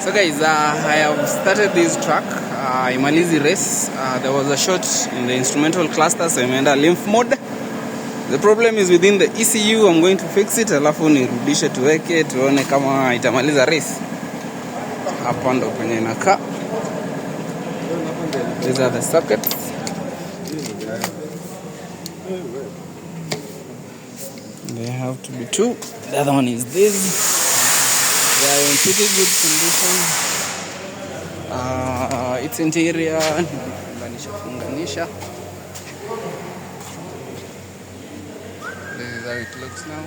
So guys, I have started this track, Imalizi race. There was a short in the instrumental cluster, so imeenda lymph mode. The problem is within the ECU. I'm going to fix it, alafu nirudishe tuweke tuone kama itamaliza race. Hapa ndo kwenye inakaa. These are the sockets. They have to be two. The other one is this. They are in pretty good condition. Its interior funganisha. This is how it looks now.